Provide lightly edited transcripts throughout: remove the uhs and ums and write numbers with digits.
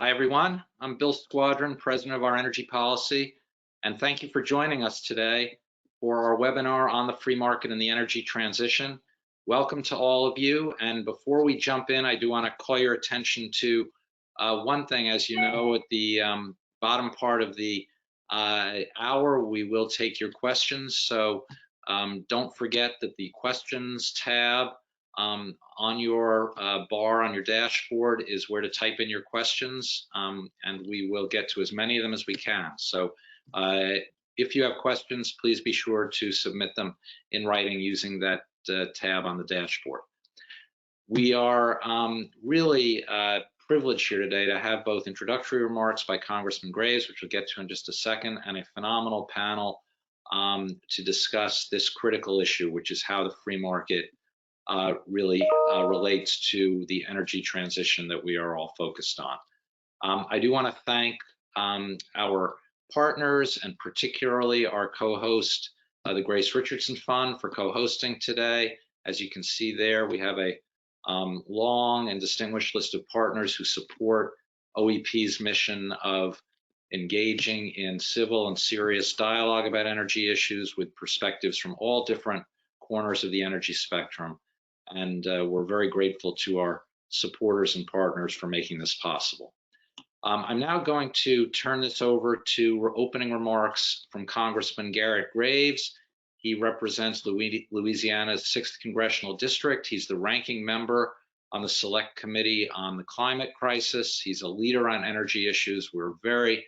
Hi, everyone. I'm Bill Squadron, President of Our Energy Policy, and thank you for joining us today for our webinar on the free market and the energy transition. Welcome to all of you. And before we jump in, I do want to call your attention to one thing. As you know, at the bottom part of the hour, we will take your questions. So don't forget that the questions tab on your bar on your dashboard is where to type in your questions, and we will get to as many of them as we can. So if you have questions, please be sure to submit them in writing using that tab on the dashboard. We are really privileged here today to have both introductory remarks by Congressman Grace, which we'll get to in just a second, and a phenomenal panel to discuss this critical issue, which is how the free market really relates to the energy transition that we are all focused on. I do want to thank our partners, and particularly our co-host, the Grace Richardson Fund, for co-hosting today. As you can see there, we have a long and distinguished list of partners who support OEP's mission of engaging in civil and serious dialogue about energy issues with perspectives from all different corners of the energy spectrum. And we're very grateful to our supporters and partners for making this possible. I'm now going to turn this over to opening remarks from Congressman Garrett Grace. He represents Louisiana's 6th Congressional District. He's the ranking member on the Select Committee on the Climate Crisis. He's a leader on energy issues. We're very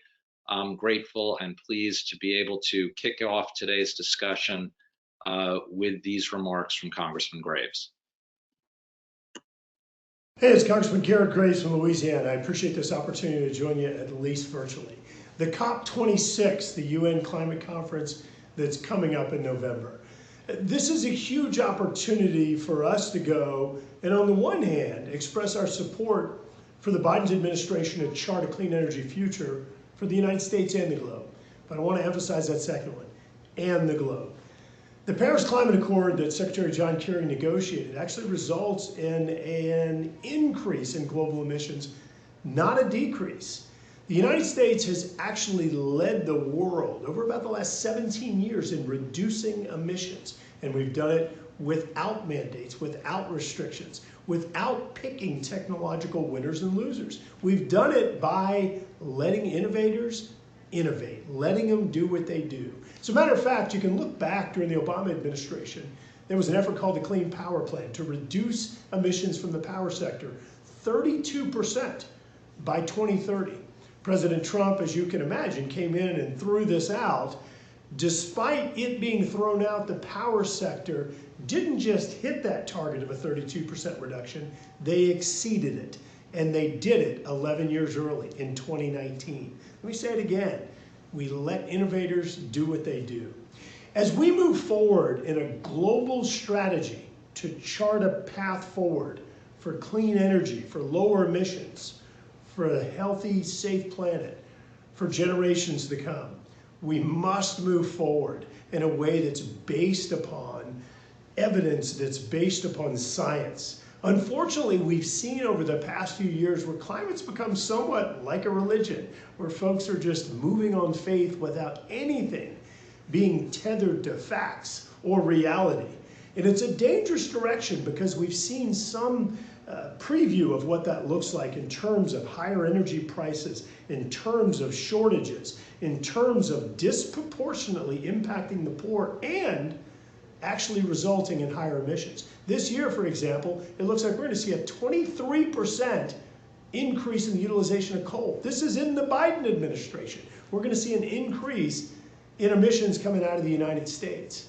grateful and pleased to be able to kick off today's discussion with these remarks from Congressman Grace. Hey, it's Congressman Garrett Grace from Louisiana. I appreciate this opportunity to join you at least virtually. The COP26, the UN climate conference that's coming up in November. This is a huge opportunity for us to go and, on the one hand, express our support for the Biden administration to chart a clean energy future for the United States and the globe. But I want to emphasize that second one, and the globe. The Paris Climate Accord that Secretary John Kerry negotiated actually results in an increase in global emissions, not a decrease. The United States has actually led the world over about the last 17 years in reducing emissions, and we've done it without mandates, without restrictions, without picking technological winners and losers. We've done it by letting innovators innovate, letting them do what they do. As a matter of fact, you can look back during the Obama administration. There was an effort called the Clean Power Plan to reduce emissions from the power sector 32% by 2030. President Trump, as you can imagine, came in and threw this out. Despite it being thrown out, the power sector didn't just hit that target of a 32% reduction, they exceeded it. And they did it 11 years early in 2019. Let me say it again. We let innovators do what they do. As we move forward in a global strategy to chart a path forward for clean energy, for lower emissions, for a healthy, safe planet, for generations to come, we must move forward in a way that's based upon evidence, that's based upon science. Unfortunately, we've seen over the past few years where climate's become somewhat like a religion, where folks are just moving on faith without anything being tethered to facts or reality. And it's a dangerous direction because we've seen some preview of what that looks like in terms of higher energy prices, in terms of shortages, in terms of disproportionately impacting the poor and actually resulting in higher emissions. This year, for example, it looks like we're going to see a 23% increase in the utilization of coal. This is in the Biden administration. We're going to see an increase in emissions coming out of the United States.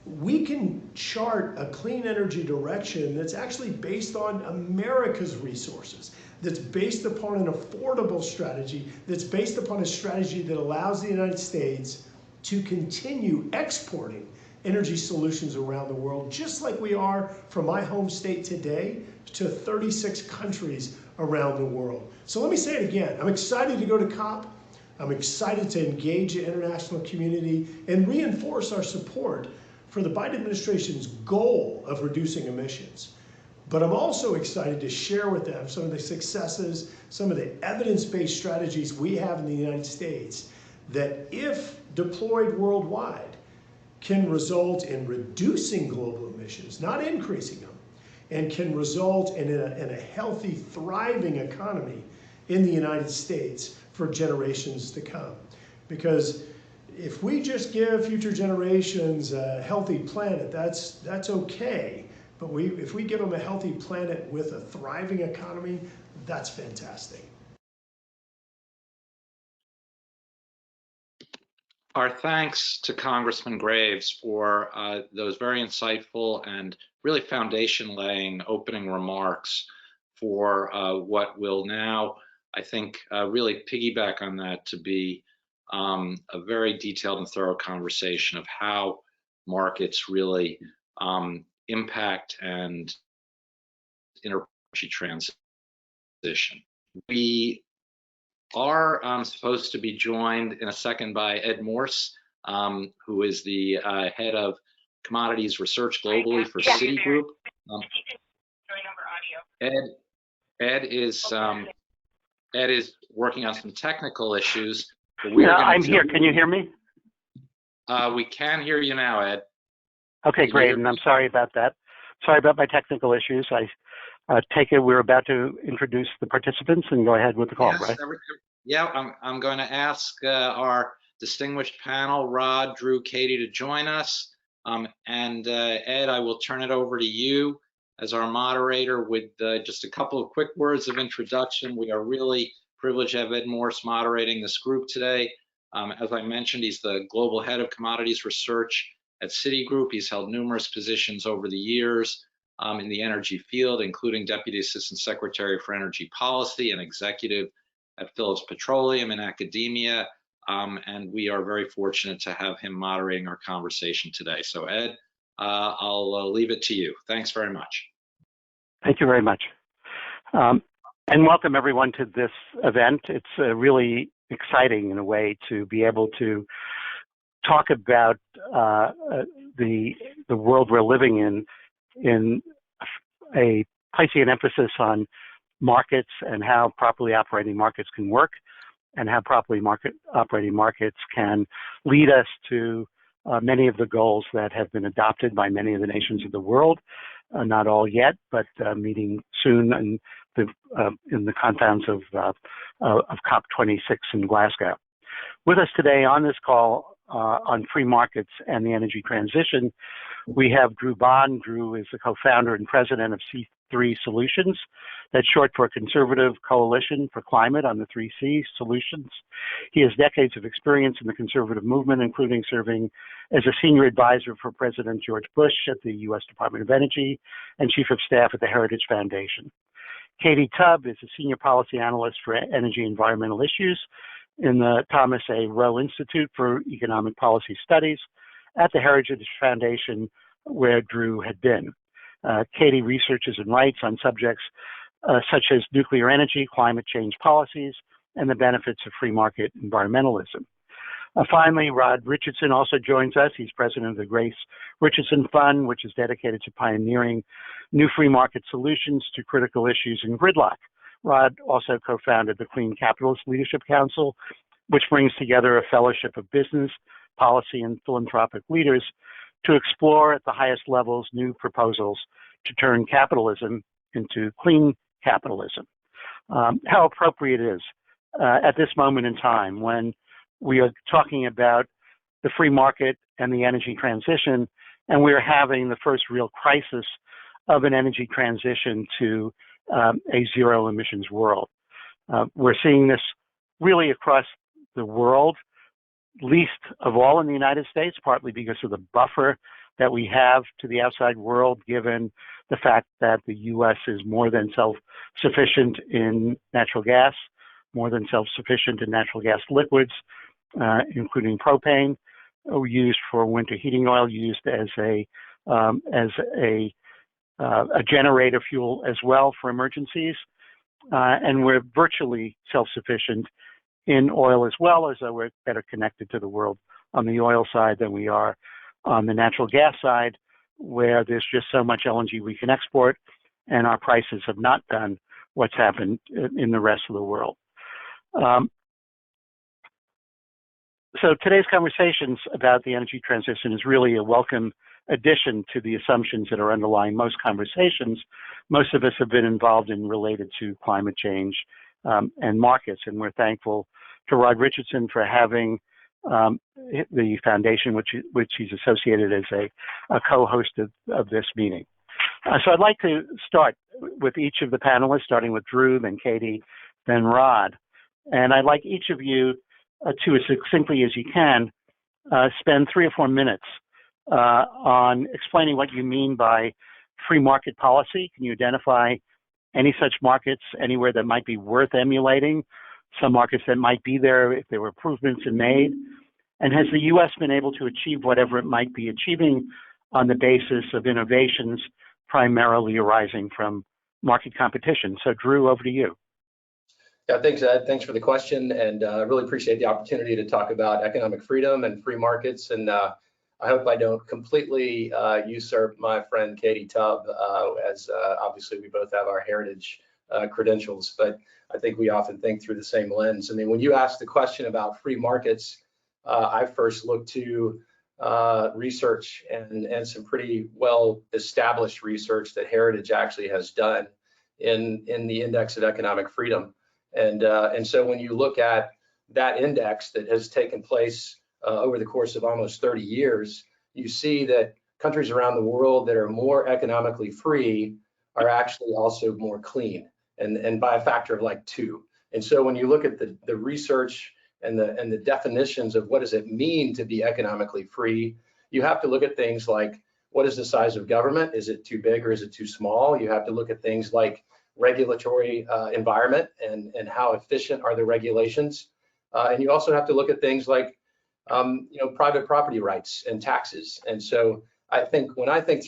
We can chart a clean energy direction that's actually based on America's resources, that's based upon an affordable strategy, that's based upon a strategy that allows the United States to continue exporting energy solutions around the world, just like we are from my home state today to 36 countries around the world. So let me say it again. I'm excited to go to COP. I'm excited to engage the international community and reinforce our support for the Biden administration's goal of reducing emissions. But I'm also excited to share with them some of the successes, some of the evidence-based strategies we have in the United States that, if deployed worldwide, can result in reducing global emissions, not increasing them, and can result in a healthy, thriving economy in the United States for generations to come. Because if we just give future generations a healthy planet, that's okay. But if we give them a healthy planet with a thriving economy, that's fantastic. Our thanks to Congressman Graves for those very insightful and really foundation-laying opening remarks for what will now, I think, really piggyback on that to be a very detailed and thorough conversation of how markets really impact and energy transition. We are supposed to be joined in a second by Ed Morse, who is the head of commodities research globally for Citigroup. Ed is working on some technical issues. I'm here. Can you hear me? We can hear you now, Ed. Okay, great. And I'm sorry about that. Sorry about my technical issues. I take it we're about to introduce the participants and go ahead with the call, yes, right? Yeah, I'm going to ask our distinguished panel, Rod, Drew, Katie, to join us. And Ed, I will turn it over to you as our moderator with just a couple of quick words of introduction. We are really privileged to have Ed Morse moderating this group today. As I mentioned, he's the global head of commodities research at Citigroup. He's held numerous positions over the years in the energy field, including Deputy Assistant Secretary for Energy Policy and Executive at Phillips Petroleum in academia. And we are very fortunate to have him moderating our conversation today. So Ed, I'll leave it to you. Thanks very much. Thank you very much. And welcome everyone to this event. It's really exciting in a way to be able to talk about the world we're living in placing an emphasis on markets and how properly operating markets can work, and how properly operating markets can lead us to many of the goals that have been adopted by many of the nations of the world. Not all yet, but meeting soon in the confines of COP26 in Glasgow. With us today on this call on free markets and the energy transition, we have Drew Bond. Drew is the co-founder and president of C3 Solutions. That's short for Conservative Coalition for Climate on the 3C Solutions. He has decades of experience in the conservative movement, including serving as a senior advisor for President George Bush at the U.S. Department of Energy and chief of staff at the Heritage Foundation. Katie Tubb is a senior policy analyst for energy and environmental issues in the Thomas A. Rowe Institute for Economic Policy Studies at the Heritage Foundation, where Drew had been. Katie researches and writes on subjects such as nuclear energy, climate change policies, and the benefits of free market environmentalism. Finally, Rod Richardson also joins us. He's president of the Grace Richardson Fund, which is dedicated to pioneering new free market solutions to critical issues in gridlock. Rod also co-founded the Clean Capitalist Leadership Council, which brings together a fellowship of business, policy, and philanthropic leaders to explore at the highest levels new proposals to turn capitalism into clean capitalism. How appropriate it is at this moment in time when we are talking about the free market and the energy transition, and we are having the first real crisis of an energy transition to a zero emissions world. We're seeing this really across the world, least of all in the United States, partly because of the buffer that we have to the outside world, given the fact that the U.S. is more than self-sufficient in natural gas, more than self-sufficient in natural gas liquids, including propane, used for winter heating oil, used as a generator fuel as well for emergencies. And we're virtually self-sufficient in oil as well, as though we're better connected to the world on the oil side than we are on the natural gas side, where there's just so much LNG we can export and our prices have not done what's happened in the rest of the world. So today's conversations about the energy transition is really a welcome addition to the assumptions that are underlying most conversations most of us have been involved in related to climate change and markets. And we're thankful to Rod Richardson for having the foundation, which he's associated as a co-host of this meeting. So I'd like to start with each of the panelists, starting with Drew, then Katie, then Rod. And I'd like each of you to, as succinctly as you can, spend 3 or 4 minutes on explaining what you mean by free market policy. Can you identify any such markets anywhere that might be worth emulating, some markets that might be there if there were improvements made? And has the U.S. been able to achieve whatever it might be achieving on the basis of innovations primarily arising from market competition? So Drew, over to you. Yeah, thanks, Ed. Thanks for the question, and I really appreciate the opportunity to talk about economic freedom and free markets. And I hope I don't completely usurp my friend Katie Tubb, as obviously we both have our heritage credentials, but I think we often think through the same lens. I mean, when you ask the question about free markets, I first look to research and some pretty well established research that Heritage actually has done in the Index of Economic Freedom. And so when you look at that index that has taken place over the course of almost 30 years, you see that countries around the world that are more economically free are actually also more clean, and by a factor of like 2. And so when you look at the research and the definitions of what does it mean to be economically free, you have to look at things like, what is the size of government? Is it too big or is it too small? You have to look at things like regulatory environment and how efficient are the regulations. And you also have to look at things like private property rights and taxes. And so I think when I think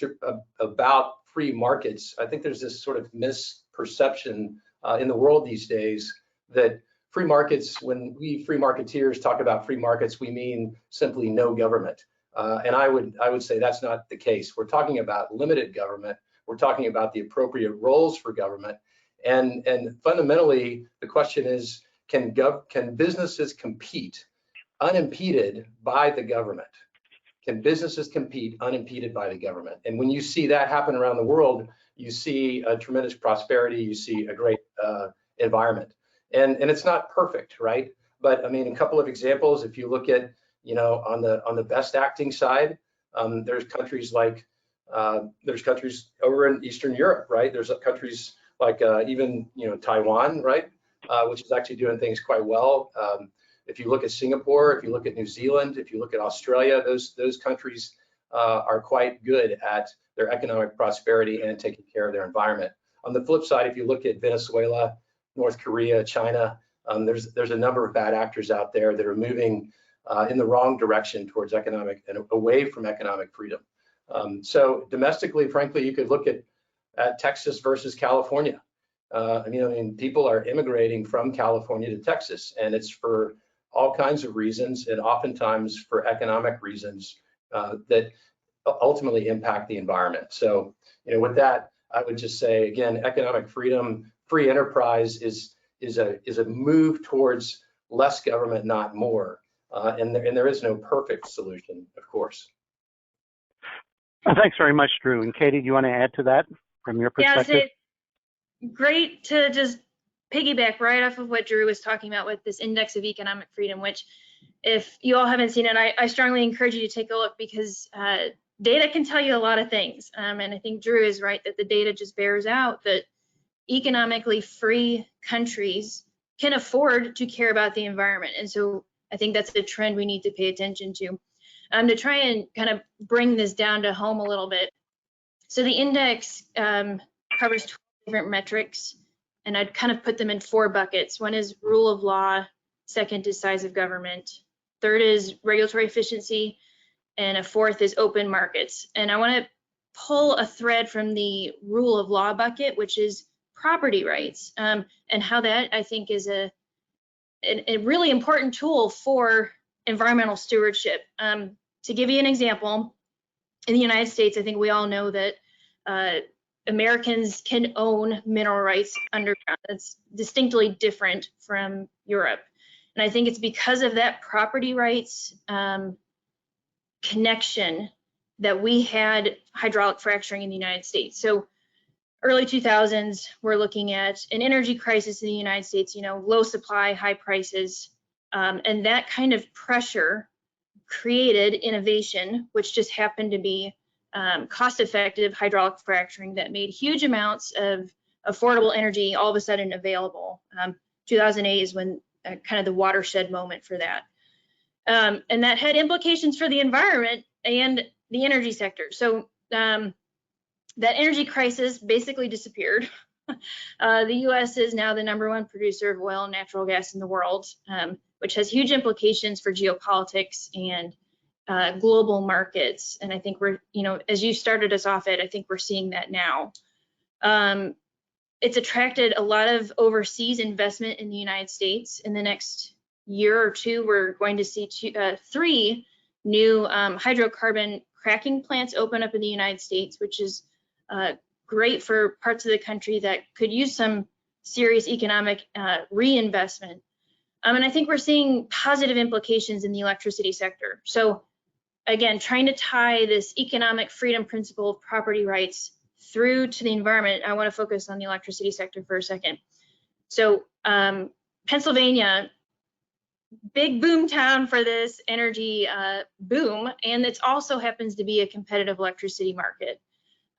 about free markets, I think there's this sort of misperception in the world these days that free markets, when we free marketeers talk about free markets, we mean simply no government. And I would say that's not the case. We're talking about limited government. We're talking about the appropriate roles for government. And fundamentally, the question is, can businesses compete unimpeded by the government? Can businesses compete unimpeded by the government? And when you see that happen around the world, you see a tremendous prosperity, you see a great environment. And it's not perfect, right? But I mean, a couple of examples, if you look at, on the best acting side, there's countries like, there's countries over in Eastern Europe, right? There's countries like even, Taiwan, right? Which is actually doing things quite well. If you look at Singapore, if you look at New Zealand, if you look at Australia, those countries are quite good at their economic prosperity and taking care of their environment. On the flip side, if you look at Venezuela, North Korea, China, there's a number of bad actors out there that are moving in the wrong direction towards economic and away from economic freedom. So domestically, frankly, you could look at Texas versus California. I mean, people are immigrating from California to Texas, and it's for all kinds of reasons, and oftentimes for economic reasons that ultimately impact the environment. So, with that, I would just say again, economic freedom, free enterprise is a move towards less government, not more. And there is no perfect solution, of course. Thanks very much, Drew. And Katie, do you want to add to that from your perspective? Yeah, so great to just piggyback right off of what Drew was talking about with this index of economic freedom, which if you all haven't seen it, I strongly encourage you to take a look, because data can tell you a lot of things. And I think Drew is right that the data just bears out that economically free countries can afford to care about the environment. And so I think that's the trend we need to pay attention to. To try and kind of bring this down to home a little bit. So the index covers 12 different metrics, and I'd kind of put them in 4 buckets. One is rule of law, second is size of government, third is regulatory efficiency, and a fourth is open markets. And I want to pull a thread from the rule of law bucket, which is property rights, and how that I think is a really important tool for environmental stewardship. To give you an example, in the United States, I think we all know that Americans can own mineral rights underground. That's distinctly different from Europe. And I think it's because of that property rights connection that we had hydraulic fracturing in the United States. So early 2000s, we're looking at an energy crisis in the United States, low supply, high prices, and that kind of pressure created innovation, which just happened to be cost-effective hydraulic fracturing that made huge amounts of affordable energy all of a sudden available. 2008 is when kind of the watershed moment for that. And that had implications for the environment and the energy sector. So that energy crisis basically disappeared. The US is now the #1 producer of oil and natural gas in the world, which has huge implications for geopolitics and global markets. And I think we're, as you started us off at, I think we're seeing that now. It's attracted a lot of overseas investment in the United States. In the next year or two, we're going to see 3 new hydrocarbon cracking plants open up in the United States, which is great for parts of the country that could use some serious economic reinvestment. And I think we're seeing positive implications in the electricity sector. So again, trying to tie this economic freedom principle of property rights through to the environment, I want to focus on the electricity sector for a second. So Pennsylvania, big boom town for this energy boom, and it also happens to be a competitive electricity market.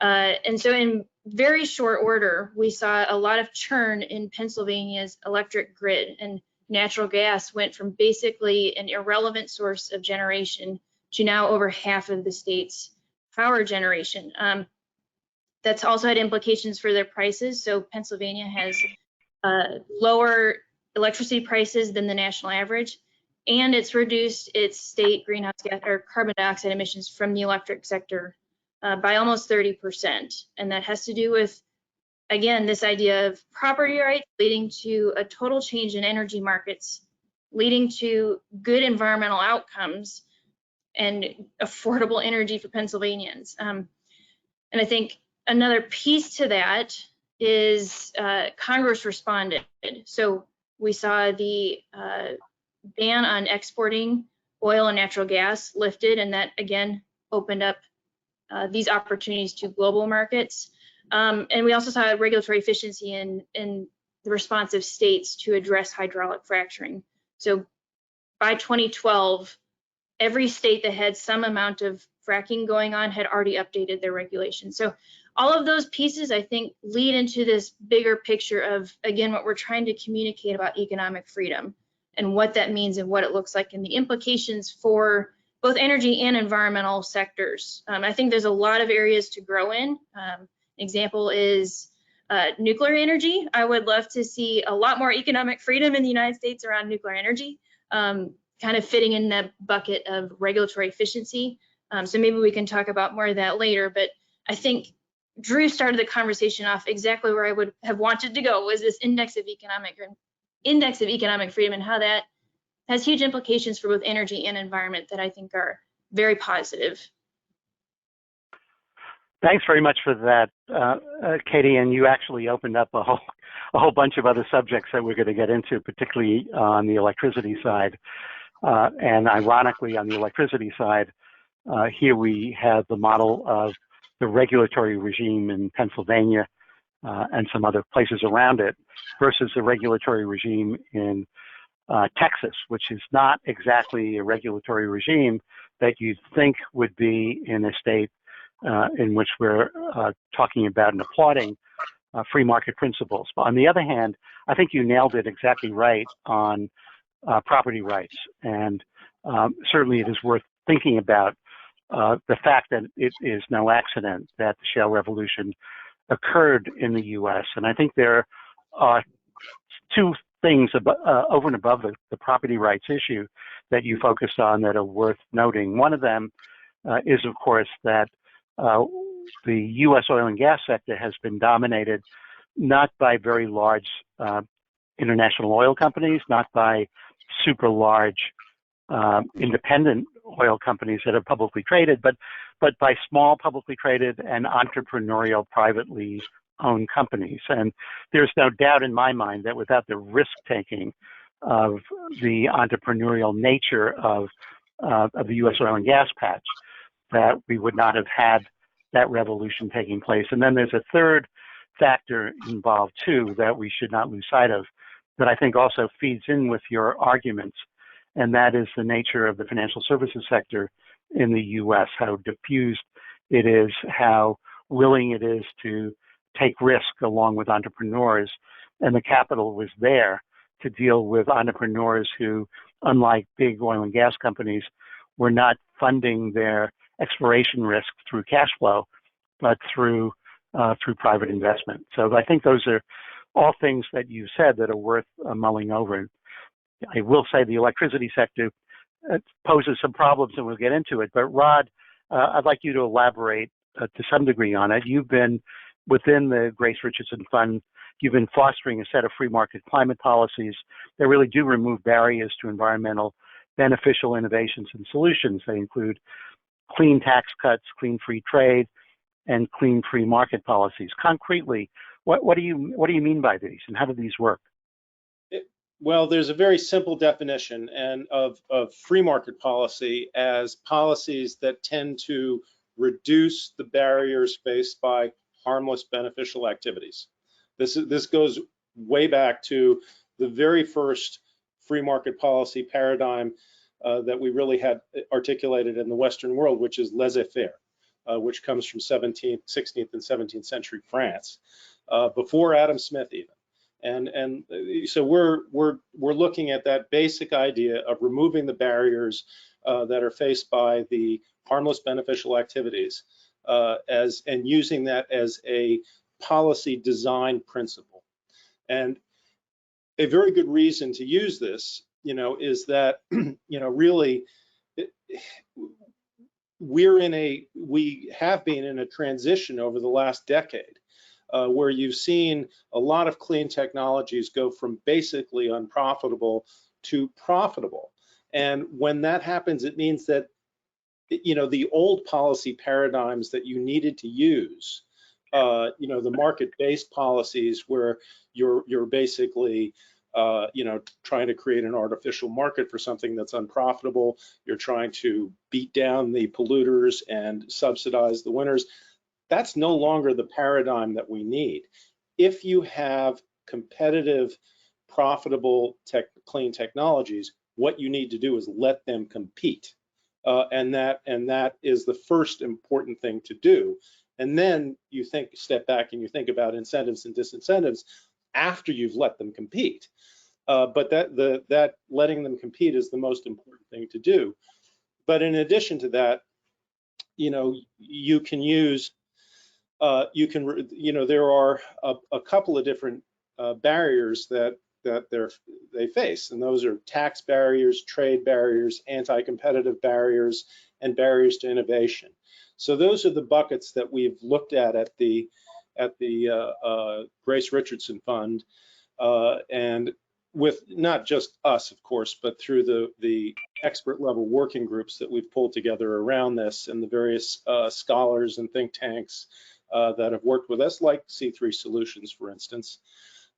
And so in very short order, we saw a lot of churn in Pennsylvania's electric grid, and natural gas went from basically an irrelevant source of generation to now over half of the state's power generation. That's also had implications for their prices. So Pennsylvania has lower electricity prices than the national average, and it's reduced its state greenhouse gas or carbon dioxide emissions from the electric sector by almost 30%. And that has to do with, again, this idea of property rights leading to a total change in energy markets, leading to good environmental outcomes and affordable energy for Pennsylvanians. And I think another piece to that is Congress responded. So we saw the ban on exporting oil and natural gas lifted, and that again opened up these opportunities to global markets. And we also saw regulatory efficiency in the response of states to address hydraulic fracturing. So by 2012, every state that had some amount of fracking going on had already updated their regulations. So all of those pieces, I think, lead into this bigger picture of, again, what we're trying to communicate about economic freedom and what that means and what it looks like and the implications for both energy and environmental sectors. I think there's a lot of areas to grow in. Example is nuclear energy. I would love to see a lot more economic freedom in the United States around nuclear energy, kind of fitting in that bucket of regulatory efficiency. So maybe we can talk about more of that later, but I think Drew started the conversation off exactly where I would have wanted to go, was this index of economic freedom and how that has huge implications for both energy and environment that I think are very positive. Thanks very much for that, Katie. And you actually opened up a whole bunch of other subjects that we're going to get into, particularly on the electricity side. And ironically, on the electricity side, here we have the model of the regulatory regime in Pennsylvania and some other places around it versus the regulatory regime in Texas, which is not exactly a regulatory regime that you'd think would be in a state in which we're talking about and applauding free market principles. But on the other hand, I think you nailed it exactly right on property rights. And certainly it is worth thinking about the fact that it is no accident that the shale revolution occurred in the U.S. And I think there are 2 things over and above the property rights issue that you focused on that are worth noting. One of them is, of course, that the U.S. oil and gas sector has been dominated not by very large international oil companies, not by super large independent oil companies that are publicly traded, but but by small publicly traded and entrepreneurial privately owned companies. And there's no doubt in my mind that without the risk taking of the entrepreneurial nature of the U.S. oil and gas patch, that we would not have had that revolution taking place. And then there's a third factor involved too that we should not lose sight of, that I think also feeds in with your arguments, and that is the nature of the financial services sector in the U.S., how diffused it is, how willing it is to take risk along with entrepreneurs, and the capital was there to deal with entrepreneurs who, unlike big oil and gas companies, were not funding their exploration risk through cash flow, but through private investment. So I think those are all things that you said that are worth mulling over. I will say the electricity sector poses some problems, and we'll get into it. But Rod, I'd like you to elaborate to some degree on it. You've been within the Grace Richardson Fund. You've been fostering a set of free market climate policies that really do remove barriers to environmental beneficial innovations and solutions. They include clean tax cuts, clean free trade, and clean free market policies. Concretely, what do you mean by these, and how do these work? Well, there's a very simple definition of free market policy as policies that tend to reduce the barriers faced by harmless beneficial activities. This goes way back to the very first free market policy paradigm that we really had articulated in the Western world, which is laissez-faire, which comes from 16th and 17th century France, before Adam Smith even. And so we're looking at that basic idea of removing the barriers that are faced by the harmless beneficial activities and using that as a policy design principle. And a very good reason to use this, is that, really we have been in a transition over the last decade where you've seen a lot of clean technologies go from basically unprofitable to profitable. And when that happens, it means that, the old policy paradigms that you needed to use, the market-based policies where you're basically trying to create an artificial market for something that's unprofitable. You're trying to beat down the polluters and subsidize the winners. That's no longer the paradigm that we need. If you have competitive, profitable, clean technologies, what you need to do is let them compete. And that is the first important thing to do. And then you step back and you think about incentives and disincentives after you've let them compete. But that letting them compete is the most important thing to do. But in addition to that, you can use, there are a couple of different barriers that they face, and those are tax barriers, trade barriers, anti-competitive barriers, and barriers to innovation. So those are the buckets that we've looked at the Grace Richardson Fund, and with not just us, of course, but through the expert level working groups that we've pulled together around this, and the various scholars and think tanks that have worked with us, like C3 Solutions, for instance,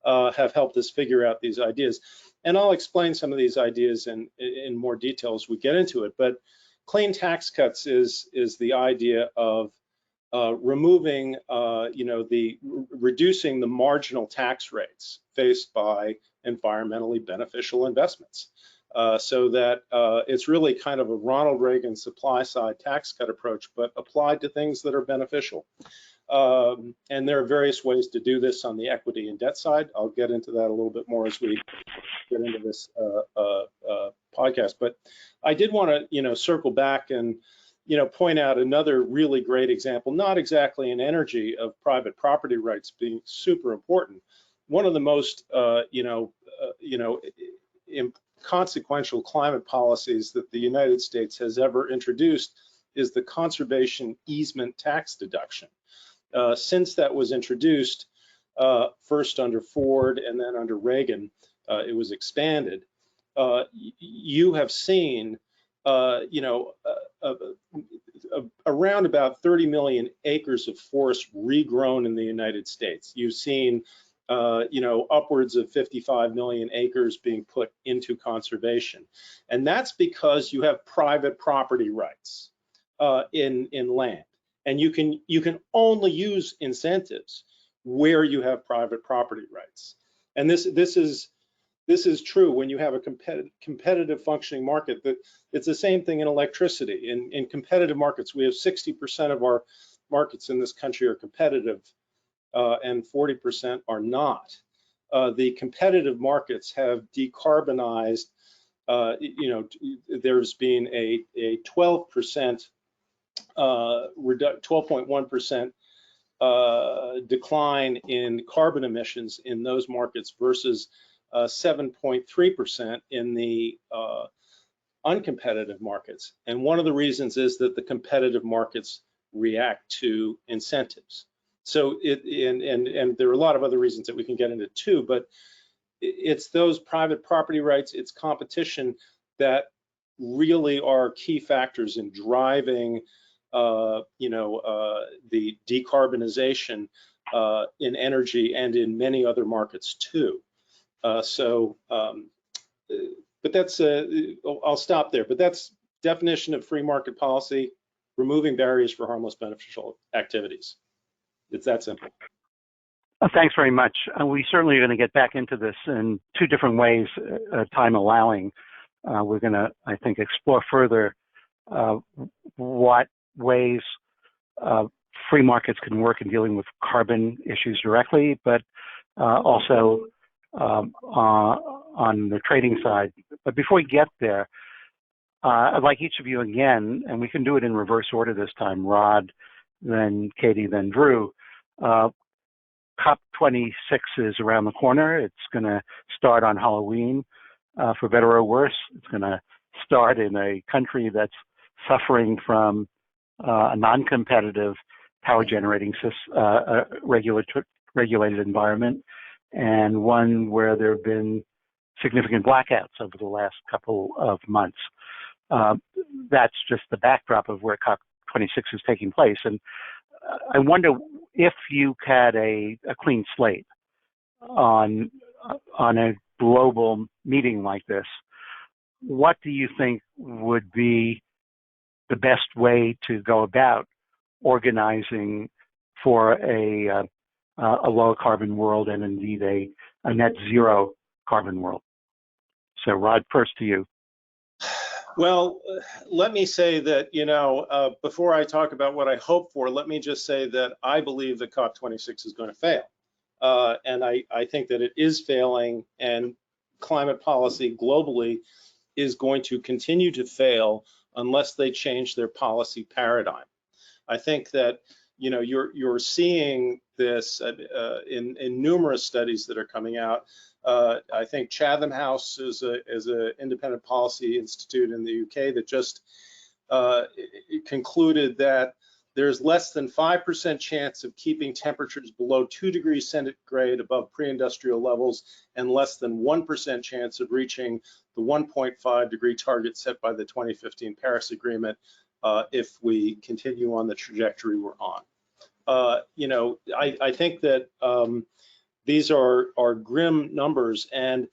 have helped us figure out these ideas. And I'll explain some of these ideas in more detail as we get into it. But clean tax cuts is the idea of removing, reducing the marginal tax rates faced by environmentally beneficial investments, so that it's really kind of a Ronald Reagan supply side tax cut approach, but applied to things that are beneficial. And there are various ways to do this on the equity and debt side. I'll get into that a little bit more as we get into this podcast. But I did want to, circle back and, point out another really great example, not exactly in energy, of private property rights being super important. One of the most, consequential climate policies that the United States has ever introduced is the conservation easement tax deduction. Since that was introduced, first under Ford and then under Reagan, it was expanded. You have seen, around about 30 million acres of forest regrown in the United States. You've seen upwards of 55 million acres being put into conservation. And that's because you have private property rights in land. And you can only use incentives where you have private property rights. And this is true when you have a competitive functioning market. That it's the same thing in electricity. In competitive markets, we have 60% of our markets in this country are competitive, and 40% are not. The competitive markets have decarbonized. There's been a 12.1% decline in carbon emissions in those markets versus 7.3% in the uncompetitive markets. And one of the reasons is that the competitive markets react to incentives. So and there are a lot of other reasons that we can get into too, but it's those private property rights, it's competition that really are key factors in driving the decarbonization in energy and in many other markets too. But that's I'll stop there. But that's definition of free market policy: removing barriers for harmless beneficial activities. It's that simple. Thanks very much. We certainly are going to get back into this in two different ways, time allowing. We're going to, I think, explore further what ways free markets can work in dealing with carbon issues directly, but also on the trading side. But before we get there, I'd like each of you again, and we can do it in reverse order this time, Rod, then Katie, then Drew. COP26 is around the corner. It's going to start on Halloween, for better or worse. It's going to start in a country that's suffering from a non-competitive power generating regulated environment, and one where there have been significant blackouts over the last couple of months. That's just the backdrop of where COP26 is taking place. And I wonder if you had a clean slate on a global meeting like this, what do you think would be the best way to go about organizing for a low carbon world, and indeed a net zero carbon world? So Rod, first to you. Well, let me say that, before I talk about what I hope for, let me just say that I believe that COP26 is going to fail. And I think that it is failing, and climate policy globally is going to continue to fail unless they change their policy paradigm. I think that, you're seeing this in numerous studies that are coming out. I think Chatham House is an independent policy institute in the UK that just concluded that there's less than 5% chance of keeping temperatures below 2 degrees centigrade above pre-industrial levels, and less than 1% chance of reaching the 1.5 degree target set by the 2015 Paris Agreement if we continue on the trajectory we're on. I think that these are grim numbers, and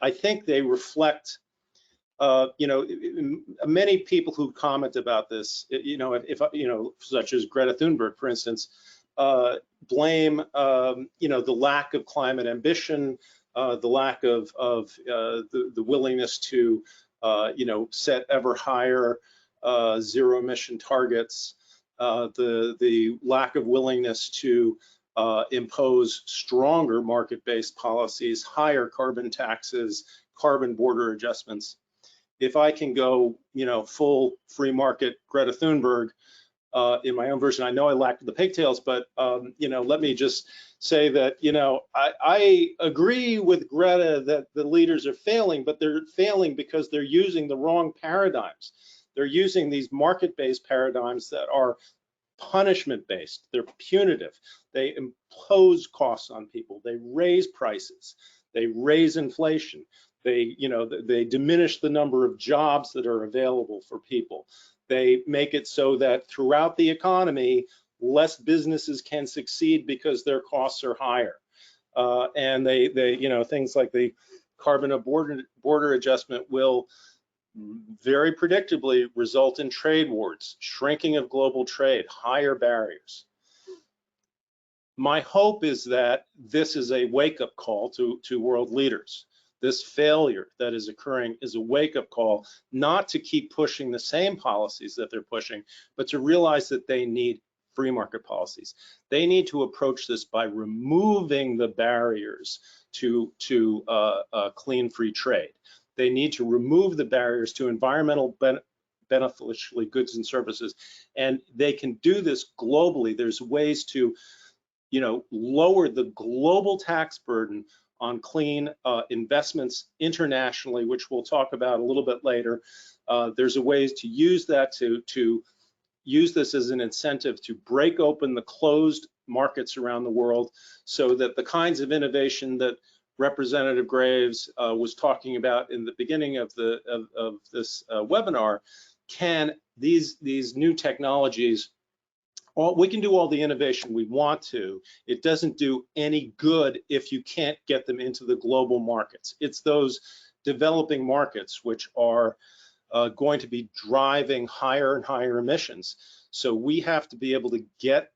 I think they reflect, many people who comment about this, such as Greta Thunberg, for instance, blame, the lack of climate ambition, the lack of the willingness to, set ever higher zero emission targets, the lack of willingness to impose stronger market-based policies, higher carbon taxes, carbon border adjustments. If I can go, full free market Greta Thunberg in my own version, I know I lacked the pigtails, but let me just say that, I agree with Greta that the leaders are failing, but they're failing because they're using the wrong paradigms. They're using these market-based paradigms that are punishment-based. They're punitive. They impose costs on people. They raise prices. They raise inflation. They diminish the number of jobs that are available for people. They make it so that throughout the economy, less businesses can succeed because their costs are higher. And they things like the carbon border adjustment will very predictably result in trade wars, shrinking of global trade, higher barriers. My hope is that this is a wake-up call to world leaders. This failure that is occurring is a wake-up call, not to keep pushing the same policies that they're pushing, but to realize that they need free market policies. They need to approach this by removing the barriers to clean free trade. They need to remove the barriers to environmental beneficially goods and services, and they can do this globally. There's ways to, lower the global tax burden on clean investments internationally, which we'll talk about a little bit later. There's a ways to use that to use this as an incentive to break open the closed markets around the world, so that the kinds of innovation that Representative Graves was talking about in the beginning of this webinar, these new technologies, we can do all the innovation we want to. It doesn't do any good if you can't get them into the global markets. It's those developing markets which are going to be driving higher and higher emissions. So we have to be able to get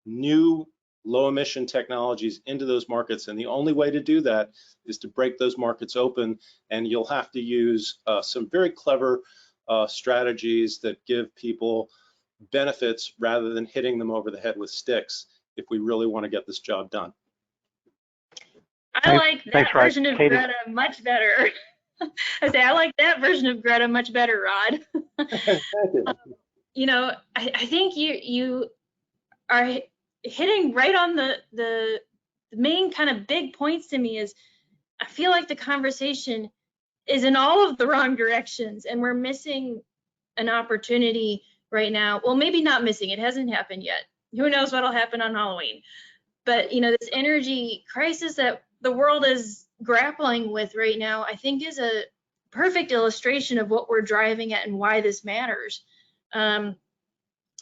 new low emission technologies into those markets, and the only way to do that is to break those markets open, and you'll have to use some very clever strategies that give people benefits rather than hitting them over the head with sticks if we really want to get this job done. I like that version of Greta much better. I like that version of Greta much better, Rod. I think you are hitting right on the main kind of big points to me. Is I feel like the conversation is in all of the wrong directions, and we're missing an opportunity right now. Well, maybe not missing, it hasn't happened yet. Who knows what'll happen on Halloween? But this energy crisis that the world is grappling with right now, I think is a perfect illustration of what we're driving at and why this matters. I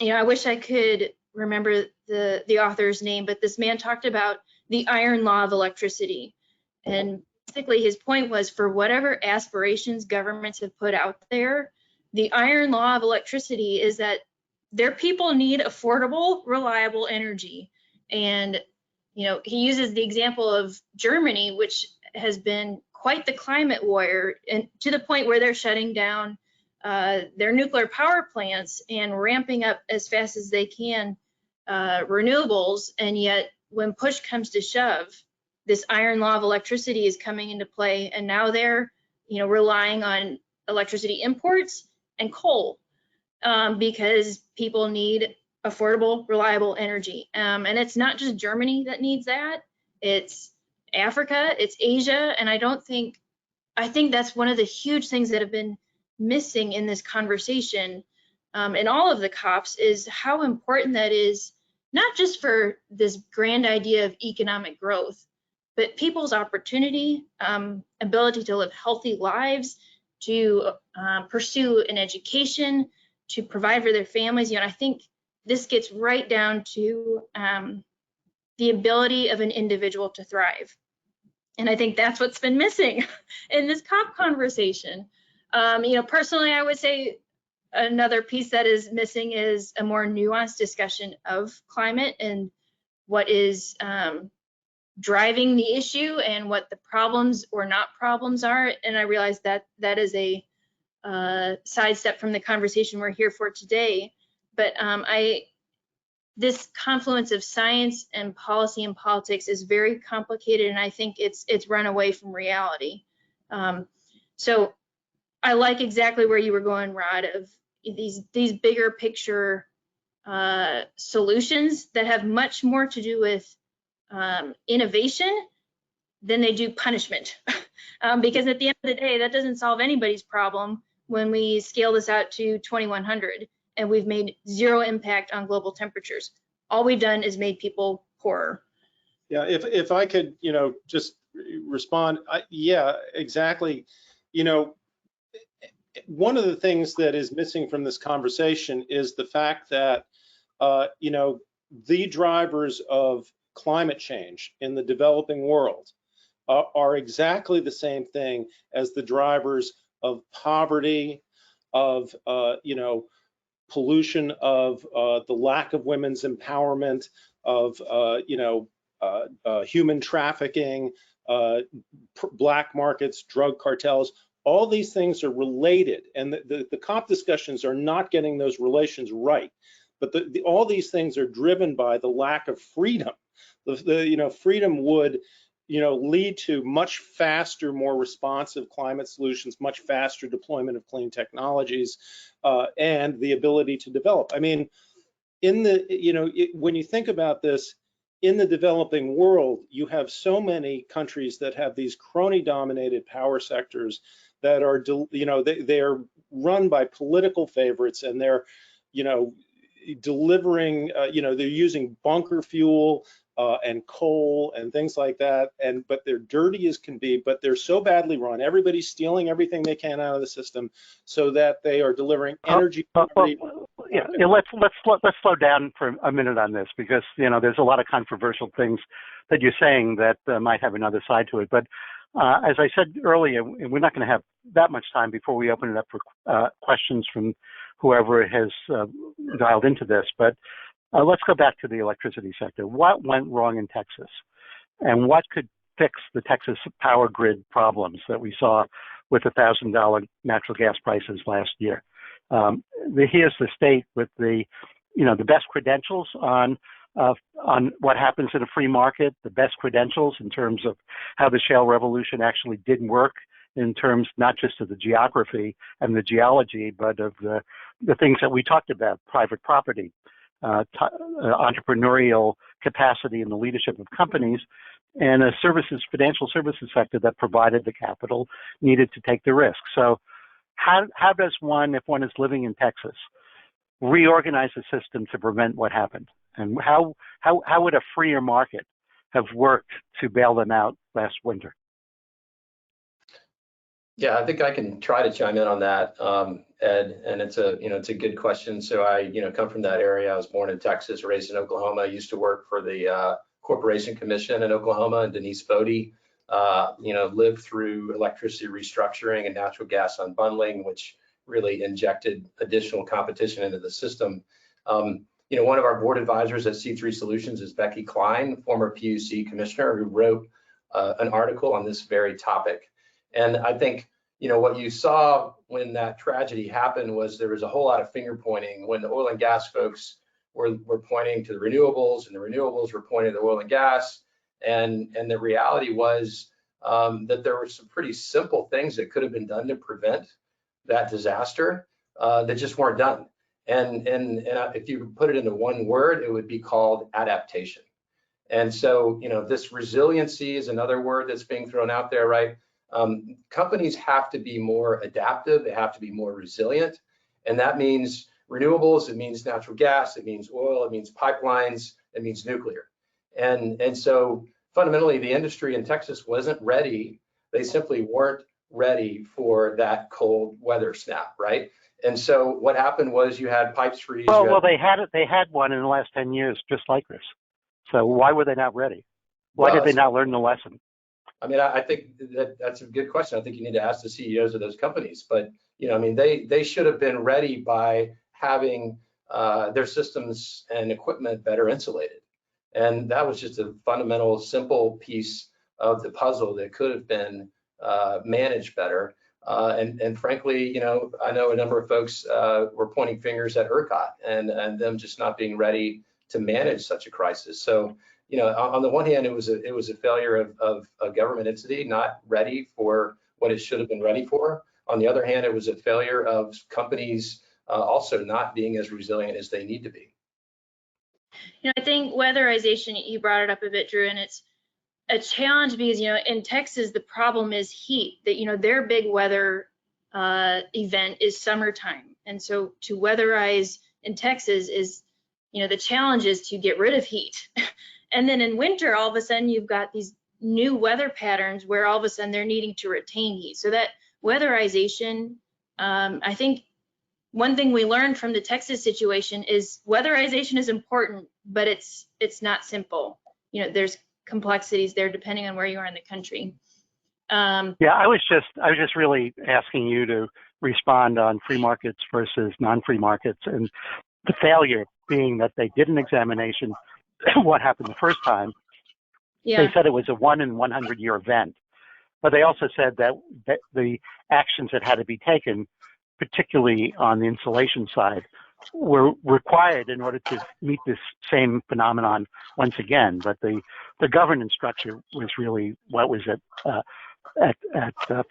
wish I could remember the author's name, but this man talked about the iron law of electricity. And basically his point was, for whatever aspirations governments have put out there, the iron law of electricity is that their people need affordable, reliable energy. And he uses the example of Germany, which has been quite the climate warrior, and to the point where they're shutting down their nuclear power plants and ramping up as fast as they can renewables. And yet when push comes to shove, this iron law of electricity is coming into play, and now they're relying on electricity imports and coal because people need affordable, reliable energy. And it's not just Germany that needs that, it's Africa, it's Asia. And I think that's one of the huge things that have been missing in this conversation in all of the COPs, is how important that is, not just for this grand idea of economic growth, but people's opportunity, ability to live healthy lives, to pursue an education, to provide for their families. I think this gets right down to the ability of an individual to thrive. And I think that's what's been missing in this COP conversation. Personally, I would say another piece that is missing is a more nuanced discussion of climate and what is driving the issue and what the problems or not problems are. And I realize that that is a sidestep from the conversation we're here for today. But this confluence of science and policy and politics is very complicated, and I think it's run away from reality. So I like exactly where you were going, Rod, of these bigger picture solutions that have much more to do with innovation than they do punishment. Because at the end of the day, that doesn't solve anybody's problem when we scale this out to 2100 and we've made zero impact on global temperatures. All we've done is made people poorer. Yeah, if I could, just respond. Yeah, exactly. one of the things that is missing from this conversation is the fact that, you know, the drivers of climate change in the developing world are exactly the same thing as the drivers of poverty, of, you know, pollution, of the lack of women's empowerment, of, you know, human trafficking, black markets, drug cartels. All these things are related, and the COP discussions are not getting those relations right. But all these things are driven by the lack of freedom. You know, freedom would, you know, lead to much faster, more responsive climate solutions, much faster deployment of clean technologies, and the ability to develop. I mean, in the, you know, when you think about this, in the developing world, you have so many countries that have these crony-dominated power sectors that are, you know, they're run by political favorites, and they're, you know, delivering, you know, they're using bunker fuel and coal and things like that, but they're dirty as can be, but they're so badly run. Everybody's stealing everything they can out of the system so that they are delivering energy. Yeah, let's slow down for a minute on this, because, you know, there's a lot of controversial things that you're saying that might have another side to it. But as I said earlier, we're not going to have that much time before we open it up for questions from whoever has dialed into this. But let's go back to the electricity sector. What went wrong in Texas, and what could fix the Texas power grid problems that we saw with $1,000 natural gas prices last year? Here's the state with the, you know, the best credentials on what happens in a free market, the best credentials in terms of how the shale revolution actually did work, in terms not just of the geography and the geology, but of the things that we talked about: private property, entrepreneurial capacity in the leadership of companies, and a financial services sector that provided the capital needed to take the risk. So how does one, if one is living in Texas, reorganize the system to prevent what happened? And how would a freer market have worked to bail them out last winter? Yeah, I think I can try to chime in on that, Ed, and it's a good question. So I, come from that area. I was born in Texas, raised in Oklahoma. I used to work for the Corporation Commission in Oklahoma, and Denise Bodie, lived through electricity restructuring and natural gas unbundling, which really injected additional competition into the system. One of our board advisors at C3 Solutions is Becky Klein, former PUC commissioner, who wrote an article on this very topic. And I think, what you saw when that tragedy happened was there was a whole lot of finger pointing when the oil and gas folks were pointing to the renewables, and the renewables were pointing to the oil and gas. And the reality was that there were some pretty simple things that could have been done to prevent that disaster that just weren't done. And if you put it into one word, it would be called adaptation. And so, this resiliency is another word that's being thrown out there, right? Companies have to be more adaptive. They have to be more resilient. And that means renewables, it means natural gas, it means oil, it means pipelines, it means nuclear. And so fundamentally, the industry in Texas wasn't ready. They simply weren't ready for that cold weather snap, right? And so what happened was you had pipes freeze. Well, they had one in the last 10 years, just like this. So why were they not ready? Why did they not learn the lesson? I mean, I think that's a good question. I think you need to ask the CEOs of those companies. But, they should have been ready by having their systems and equipment better insulated. And that was just a fundamental, simple piece of the puzzle that could have been managed better. And frankly, I know a number of folks were pointing fingers at ERCOT and them just not being ready to manage such a crisis. So, on the one hand, it was a failure of a government entity not ready for what it should have been ready for. On the other hand, it was a failure of companies also not being as resilient as they need to be. I think weatherization, you brought it up a bit, Drew, and it's a challenge because, in Texas, the problem is heat. That, their big weather event is summertime. And so to weatherize in Texas is, the challenge is to get rid of heat. And then in winter, all of a sudden, you've got these new weather patterns where all of a sudden they're needing to retain heat. So that weatherization I think one thing we learned from the Texas situation is weatherization is important, but it's not simple. You know, there's complexities there depending on where you are in the country. Yeah, I was just really asking you to respond on free markets versus non-free markets, and the failure being that they did an examination. What happened the first time? Yeah. They said it was a 1 in 100 year event, but they also said that the actions that had to be taken, particularly on the insulation side, were required in order to meet this same phenomenon once again. But the governance structure was really what was at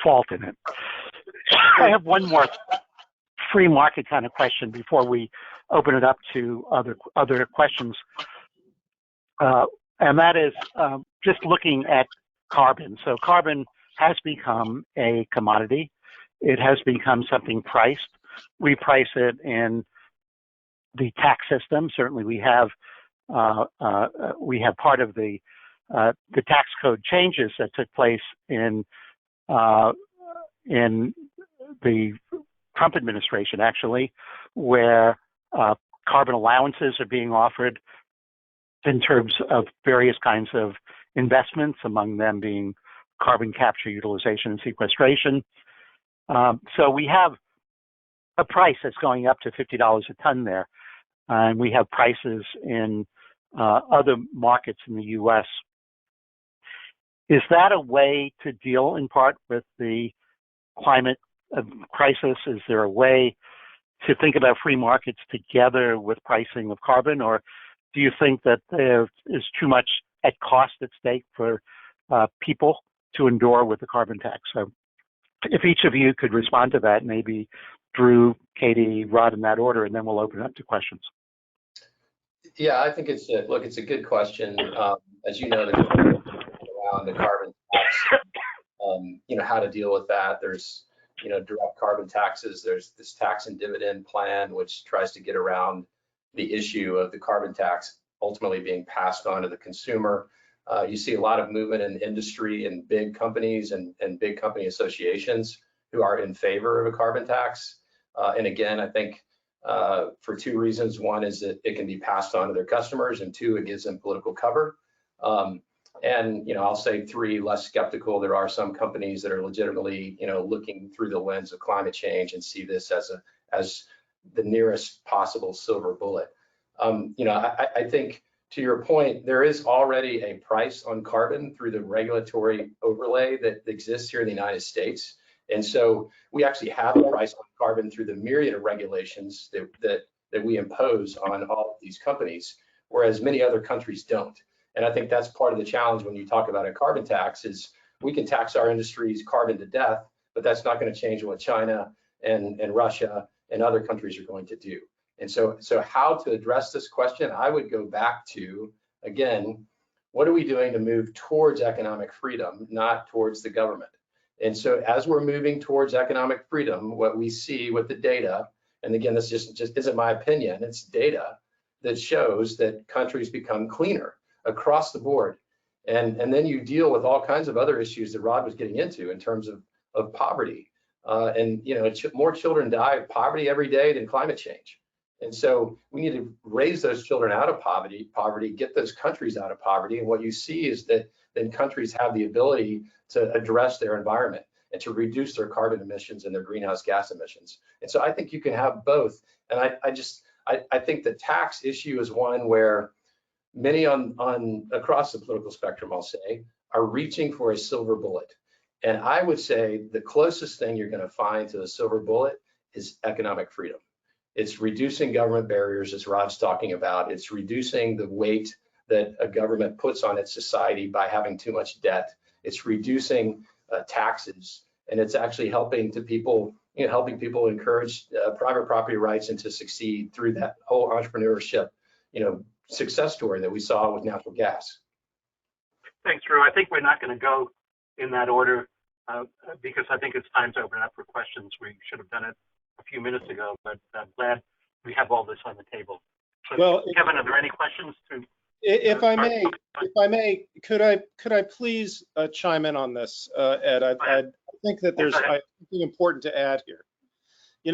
fault in it. I have one more free market kind of question before we open it up to other questions, and that is just looking at carbon. So carbon has become a commodity. It has become something priced. We price it in the tax system. Certainly, we have part of the tax code changes that took place in the Trump administration, actually, where carbon allowances are being offered in terms of various kinds of investments, among them being carbon capture, utilization, and sequestration. So we have a price that's going up to $50 a ton there, and we have prices in other markets in the U.S. Is that a way to deal in part with the climate crisis? Is there a way to think about free markets together with pricing of carbon, or do you think that there is too much at cost at stake for people to endure with the carbon tax? So if each of you could respond to that, maybe Drew, Katie, Rod, in that order, and then we'll open it up to questions. Yeah, I think it's a good question. As you know, around the carbon tax, how to deal with that. There's, direct carbon taxes. There's this tax and dividend plan, which tries to get around the issue of the carbon tax ultimately being passed on to the consumer. You see a lot of movement in industry and big companies and big company associations who are in favor of a carbon tax. And again, I think for two reasons. One is that it can be passed on to their customers, and two, it gives them political cover. And I'll say three, less skeptical. There are some companies that are legitimately, looking through the lens of climate change and see this as the nearest possible silver bullet. I think to your point, there is already a price on carbon through the regulatory overlay that exists here in the United States. And so we actually have a price on carbon through the myriad of regulations that we impose on all of these companies, whereas many other countries don't. And I think that's part of the challenge when you talk about a carbon tax is we can tax our industry's carbon to death, but that's not going to change what China and Russia and other countries are going to do. And so how to address this question, I would go back to, again, what are we doing to move towards economic freedom, not towards the government? And so as we're moving towards economic freedom, what we see with the data, and again, this just isn't my opinion, it's data that shows that countries become cleaner across the board. And then you deal with all kinds of other issues that Rod was getting into in terms of poverty. More children die of poverty every day than climate change. And so we need to raise those children out of poverty, get those countries out of poverty. And what you see is that then countries have the ability to address their environment and to reduce their carbon emissions and their greenhouse gas emissions. And so I think you can have both. And I think the tax issue is one where many on across the political spectrum, I'll say, are reaching for a silver bullet. And I would say the closest thing you're going to find to a silver bullet is economic freedom. It's reducing government barriers, as Rod's talking about. It's reducing the weight that a government puts on its society by having too much debt. It's reducing taxes, and it's actually helping people encourage private property rights and to succeed through that whole entrepreneurship, success story that we saw with natural gas. Thanks, Drew. I think we're not going to go in that order because I think it's time to open up for questions. We should have done it a few minutes ago, but I'm glad we have all this on the table. So, well, Kevin, are there any questions? If I may, could I please chime in on this, Ed? I think that there's something important to add here.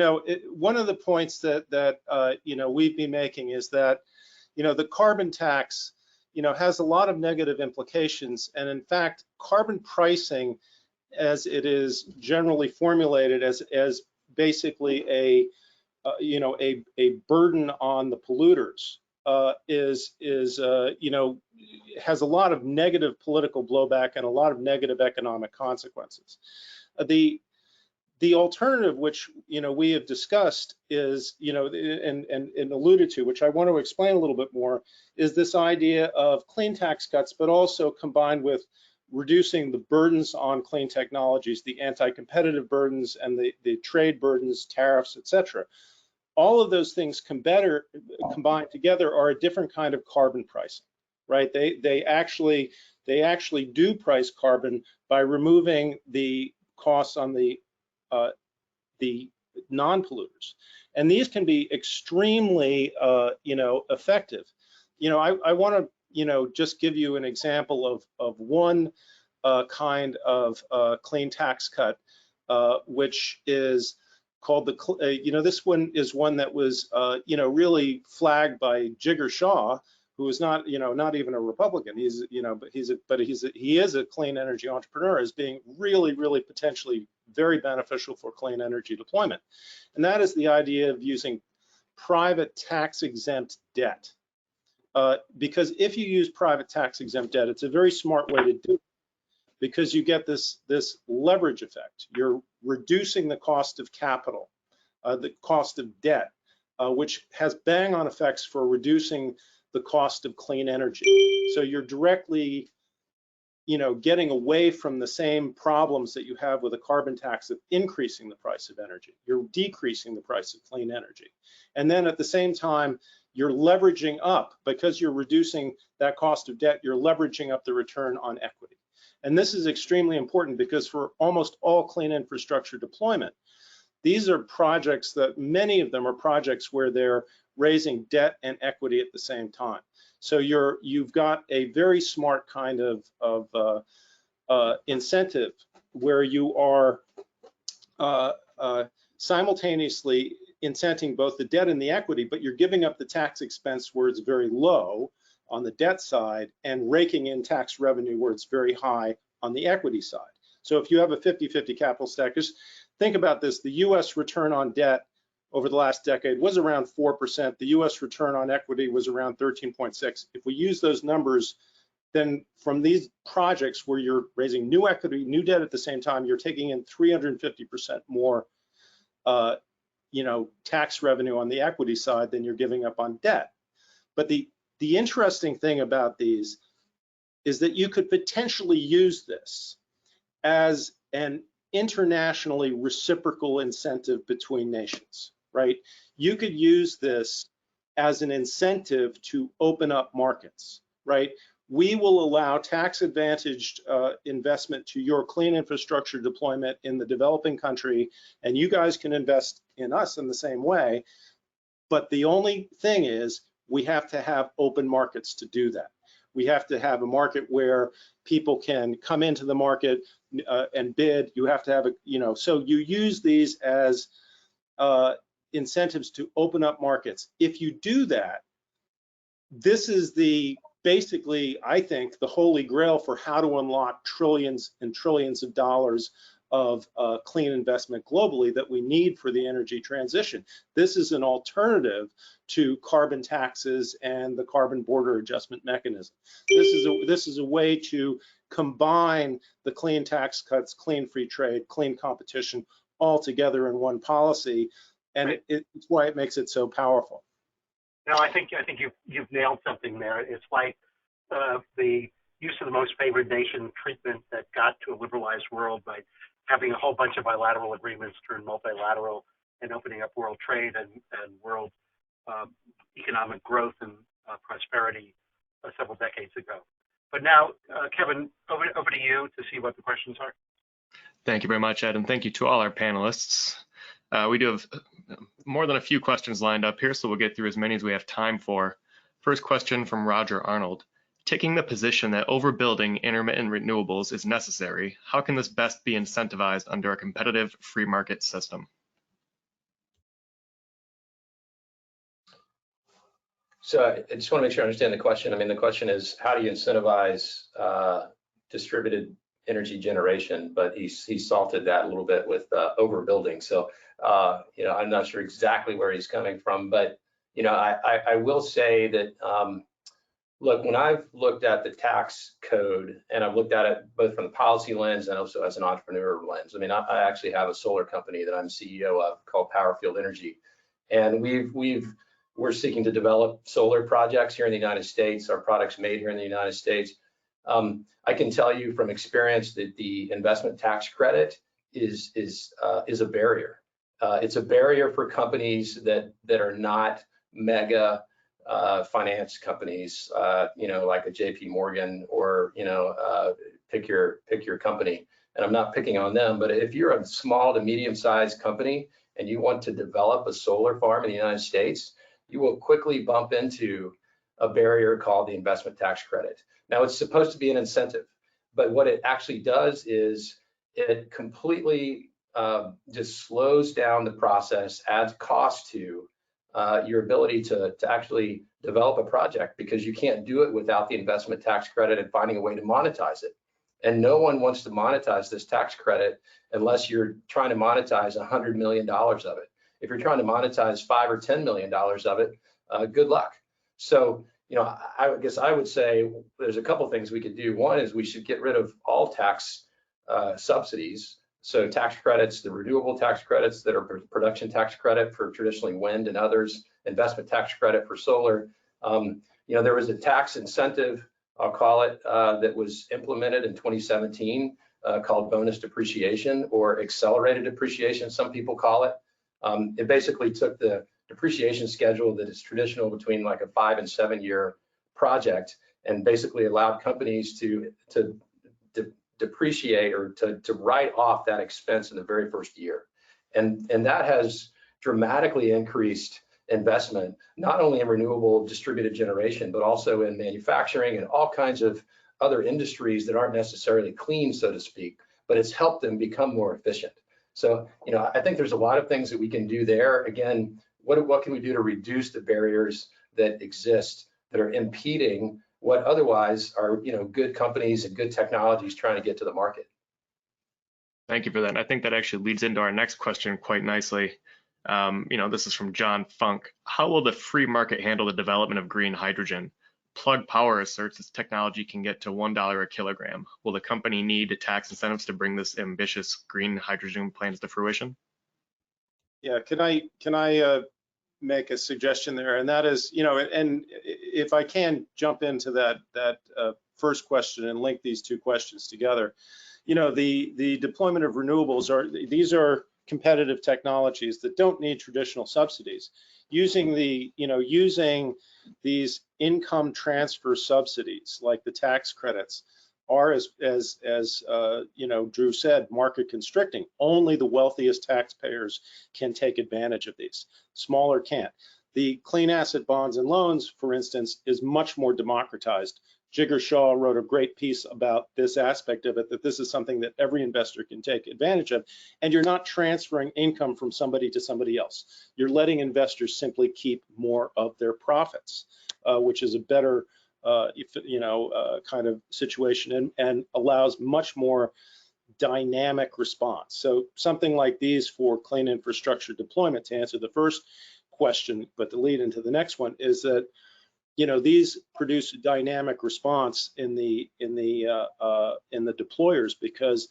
one of the points that we've been making is that, the carbon tax, has a lot of negative implications. And in fact, carbon pricing, as it is generally formulated as basically a burden on the polluters, has a lot of negative political blowback and a lot of negative economic consequences. The alternative, which we have discussed, is and alluded to, which I want to explain a little bit more, is this idea of clean tax cuts, but also combined with reducing the burdens on clean technologies, the anti-competitive burdens and the trade burdens, tariffs, etc. All of those things combined together are a different kind of carbon pricing, right? They actually do price carbon by removing the costs on the non-polluters, and these can be extremely effective. I want to just give you an example of one kind of clean tax cut, which is called this one is one that was really flagged by Jigar Shah, who is not not even a Republican. He is a clean energy entrepreneur, as being really potentially very beneficial for clean energy deployment. And that is the idea of using private tax exempt debt. Because if you use private tax exempt debt, it's a very smart way to do it, because you get this leverage effect. You're reducing the cost of capital, the cost of debt, which has bang-on effects for reducing the cost of clean energy. So you're directly, getting away from the same problems that you have with a carbon tax of increasing the price of energy. You're decreasing the price of clean energy. And then at the same time, you're leveraging up, because you're reducing that cost of debt, you're leveraging up the return on equity. And this is extremely important, because for almost all clean infrastructure deployment, these are projects that, many of them are projects where they're raising debt and equity at the same time. So you've got a very smart kind of incentive where you are simultaneously incenting both the debt and the equity, but you're giving up the tax expense where it's very low on the debt side and raking in tax revenue where it's very high on the equity side. So if you have a 50-50 capital stack, just think about this. The US return on debt over the last decade was around 4%. The US return on equity was around 13.6. If we use those numbers, then from these projects where you're raising new equity, new debt at the same time, you're taking in 350% more tax revenue on the equity side than you're giving up on debt. But the interesting thing about these is that you could potentially use this as an internationally reciprocal incentive between nations, right? You could use this as an incentive to open up markets, right? We will allow tax-advantaged investment to your clean infrastructure deployment in the developing country, and you guys can invest in us in the same way. But the only thing is, we have to have open markets to do that. We have to have a market where people can come into the market and bid. You have to have so you use these as incentives to open up markets. If you do that, this is basically, I think, the holy grail for how to unlock trillions and trillions of dollars of clean investment globally that we need for the energy transition. This is an alternative to carbon taxes and the carbon border adjustment mechanism. This is a way to combine the clean tax cuts, clean free trade, clean competition all together in one policy, and right. It's why it makes it so powerful. No, I think you've nailed something there. It's like the use of the most favored nation treatment that got to a liberalized world by having a whole bunch of bilateral agreements turn multilateral and opening up world trade and world economic growth and prosperity several decades ago. But now, Kevin, over to you to see what the questions are. Thank you very much, Ed, and thank you to all our panelists. We do have more than a few questions lined up here, so we'll get through as many as we have time for. First question from Roger Arnold. Taking the position that overbuilding intermittent renewables is necessary, how can this best be incentivized under a competitive free market system? So I just want to make sure I understand the question. I mean, the question is, how do you incentivize distributed energy generation? But he salted that a little bit with overbuilding. So, you know, I'm not sure exactly where he's coming from, but, you know, I will say that, look, when I've looked at the tax code, and I've looked at it both from the policy lens and also as an entrepreneur lens. I mean, I actually have a solar company that I'm CEO of called Powerfield Energy, and we're seeking to develop solar projects here in the United States. Our products made here in the United States. I can tell you from experience that the investment tax credit is a barrier. It's a barrier for companies that are not mega finance companies, you know, like a JP Morgan or, you know, pick your company. And I'm not picking on them, but if you're a small to medium-sized company and you want to develop a solar farm in the United States, you will quickly bump into a barrier called the investment tax credit. Now, it's supposed to be an incentive, but what it actually does is it completely just slows down the process, adds cost to your ability to actually develop a project, because you can't do it without the investment tax credit and finding a way to monetize it. And no one wants to monetize this tax credit unless you're trying to monetize $100 million of it. If you're trying to monetize $5 or $10 million of it, good luck. So, you know, I guess I would say there's a couple things we could do. One is we should get rid of all tax subsidies. So tax credits, the renewable tax credits that are production tax credit for traditionally wind and others, investment tax credit for solar. You know, there was a tax incentive, I'll call it, that was implemented in 2017 called bonus depreciation or accelerated depreciation, some people call it. It basically took the depreciation schedule that is traditional between like a 5 and 7 year project and basically allowed companies to depreciate or to write off that expense in the very first year. And that has dramatically increased investment, not only in renewable distributed generation, but also in manufacturing and all kinds of other industries that aren't necessarily clean, so to speak, but it's helped them become more efficient. So, you know, I think there's a lot of things that we can do there. Again, what can we do to reduce the barriers that exist that are impeding what otherwise are, you know, good companies and good technologies trying to get to the market? Thank you for that. And I think that actually leads into our next question quite nicely. You know, this is from John Funk. How will the free market handle the development of green hydrogen? Plug Power asserts its technology can get to $1 a kilogram. Will the company need tax incentives to bring this ambitious green hydrogen plans to fruition? Yeah, can I make a suggestion there? And that is, you know, and if I can jump into that first question and link these two questions together, you know, the deployment of renewables these are competitive technologies that don't need traditional subsidies. Using these income transfer subsidies like the tax credits are, as you know, Drew said, market constricting. Only the wealthiest taxpayers can take advantage of these. Smaller can't. The clean asset bonds and loans, for instance, is much more democratized. Jigar Shah wrote a great piece about this aspect of it, that this is something that every investor can take advantage of, and you're not transferring income from somebody to somebody else. You're letting investors simply keep more of their profits, which is a better kind of situation and allows much more dynamic response. So something like these for clean infrastructure deployment, to answer the first question, but the lead into the next one is that, you know, these produce a dynamic response in the deployers, because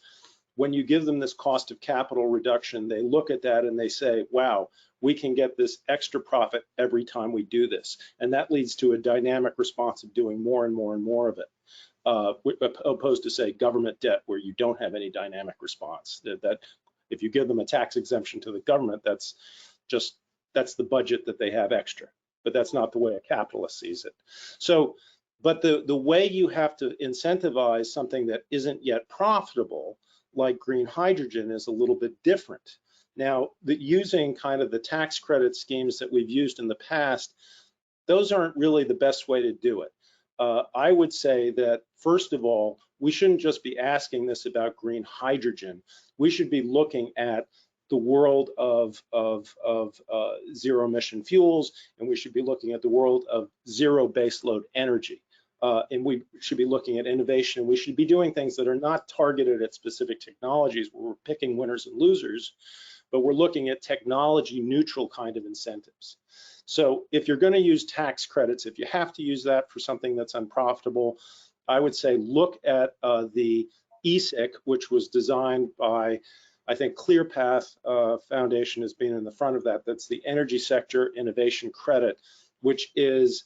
when you give them this cost of capital reduction, they look at that and they say, wow, we can get this extra profit every time we do this. And that leads to a dynamic response of doing more and more and more of it, opposed to, say, government debt, where you don't have any dynamic response. That if you give them a tax exemption to the government, that's the budget that they have extra. But that's not the way a capitalist sees it. So, but the way you have to incentivize something that isn't yet profitable, like green hydrogen, is a little bit different. Now, using kind of the tax credit schemes that we've used in the past, those aren't really the best way to do it. I would say that, first of all, we shouldn't just be asking this about green hydrogen. We should be looking at the world of zero emission fuels, and we should be looking at the world of zero baseload energy. And we should be looking at innovation, and we should be doing things that are not targeted at specific technologies where we're picking winners and losers, but we're looking at technology neutral kind of incentives. So if you're going to use tax credits, if you have to use that for something that's unprofitable, I would say look at the ESIC, which was designed by, I think, ClearPath Foundation has been in the front of that. That's the Energy Sector Innovation Credit, which is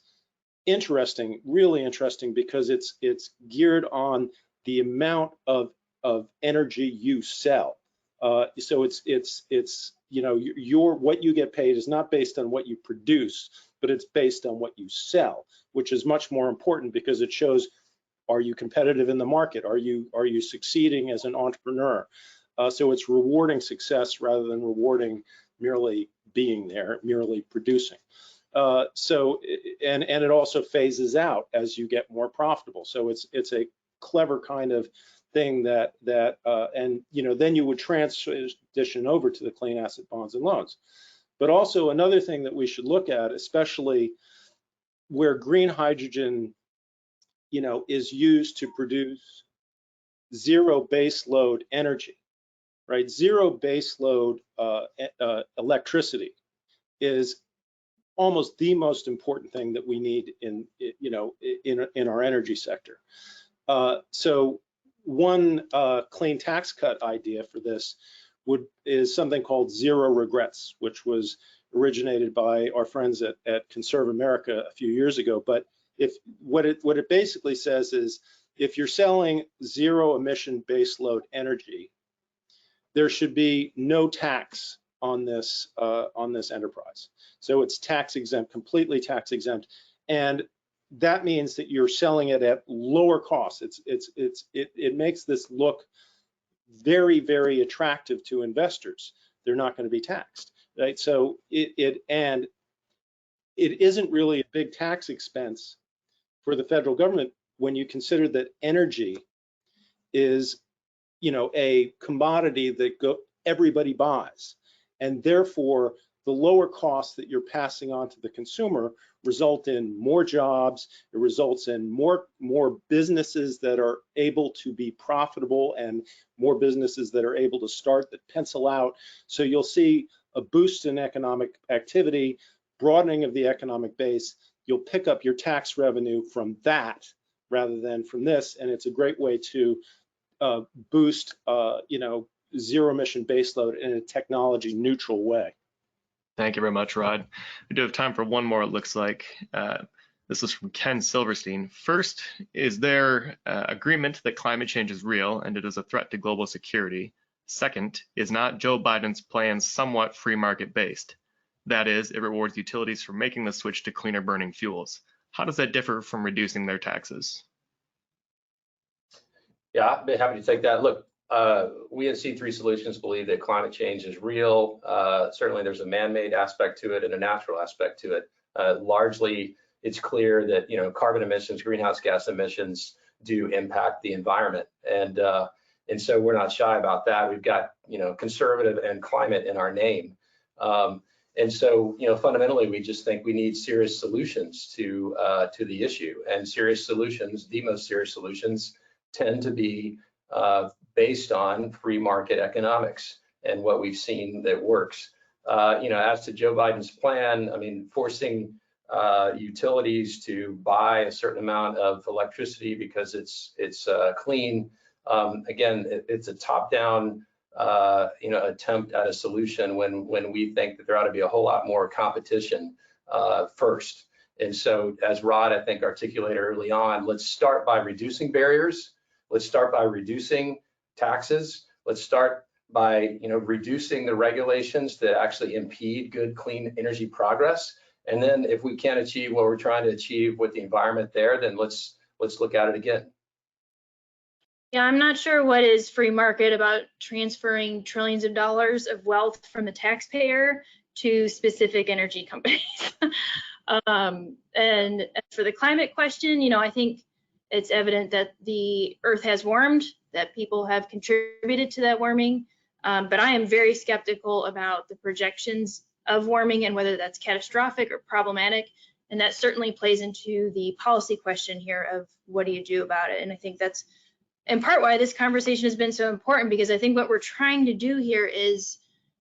interesting, really interesting, because it's geared on the amount of energy you sell. So it's you know, what you get paid is not based on what you produce, but it's based on what you sell, which is much more important because it shows, are you competitive in the market? Are you succeeding as an entrepreneur? So it's rewarding success rather than rewarding merely being there, merely producing. So and it also phases out as you get more profitable. So it's a clever kind of thing that and you know, then you would transition over to the clean asset bonds and loans. But also another thing that we should look at, especially where green hydrogen, you know, is used to produce zero base load energy, right? Zero base load electricity is almost the most important thing that we need in, you know, in our energy sector. So one clean tax cut idea for this is something called zero regrets, which was originated by our friends at Conserve America a few years ago. But what it basically says is, if you're selling zero emission baseload energy, there should be no tax on this enterprise. So it's tax exempt, completely tax exempt, and that means that you're selling it at lower costs. It makes this look very, very attractive to investors. They're not going to be taxed, right? So it isn't really a big tax expense for the federal government when you consider that energy is, you know, a commodity that everybody buys, and therefore the lower costs that you're passing on to the consumer result in more jobs. It results in more businesses that are able to be profitable and more businesses that are able to start, that pencil out. So you'll see a boost in economic activity, broadening of the economic base. You'll pick up your tax revenue from that rather than from this, and it's a great way to boost, you know, zero emission baseload in a technology neutral way. Thank you very much, Rod. We do have time for one more, it looks like. This is from Ken Silverstein. First, is there agreement that climate change is real and it is a threat to global security? Second, is not Joe Biden's plan somewhat free market based? That is, it rewards utilities for making the switch to cleaner burning fuels. How does that differ from reducing their taxes? Yeah, I'd be happy to take that. Look, we at C3 Solutions believe that climate change is real. Certainly there's a man-made aspect to it and a natural aspect to it. Largely, it's clear that, you know, carbon emissions, greenhouse gas emissions do impact the environment. And so we're not shy about that. We've got, you know, conservative and climate in our name. And so, you know, fundamentally, we just think we need serious solutions to the issue. And serious solutions, the most serious solutions, tend to be based on free market economics and what we've seen that works. You know, as to Joe Biden's plan, I mean, forcing utilities to buy a certain amount of electricity because it's clean. Again, it's a top-down, you know, attempt at a solution when we think that there ought to be a whole lot more competition first. And so, as Rod, I think, articulated early on, let's start by reducing barriers. Let's start by reducing taxes. Let's start by, you know, reducing the regulations that actually impede good, clean energy progress. And then, if we can't achieve what we're trying to achieve with the environment there, then let's look at it again. Yeah, I'm not sure what is free market about transferring trillions of dollars of wealth from the taxpayer to specific energy companies. And as for the climate question, you know, I think it's evident that the Earth has warmed, that people have contributed to that warming. But I am very skeptical about the projections of warming and whether that's catastrophic or problematic. And that certainly plays into the policy question here of what do you do about it? And I think that's in part why this conversation has been so important, because I think what we're trying to do here is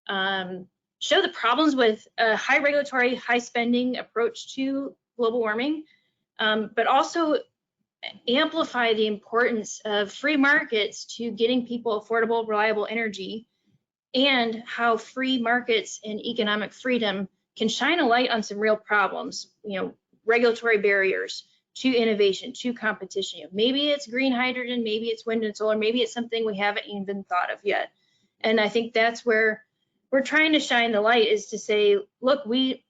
show the problems with a high regulatory, high spending approach to global warming, but also amplify the importance of free markets to getting people affordable, reliable energy, and how free markets and economic freedom can shine a light on some real problems, regulatory barriers to innovation, to competition. Maybe it's green hydrogen, maybe it's wind and solar, maybe it's something we haven't even thought of yet. And I think that's where we're trying to shine the light, is to say, look, we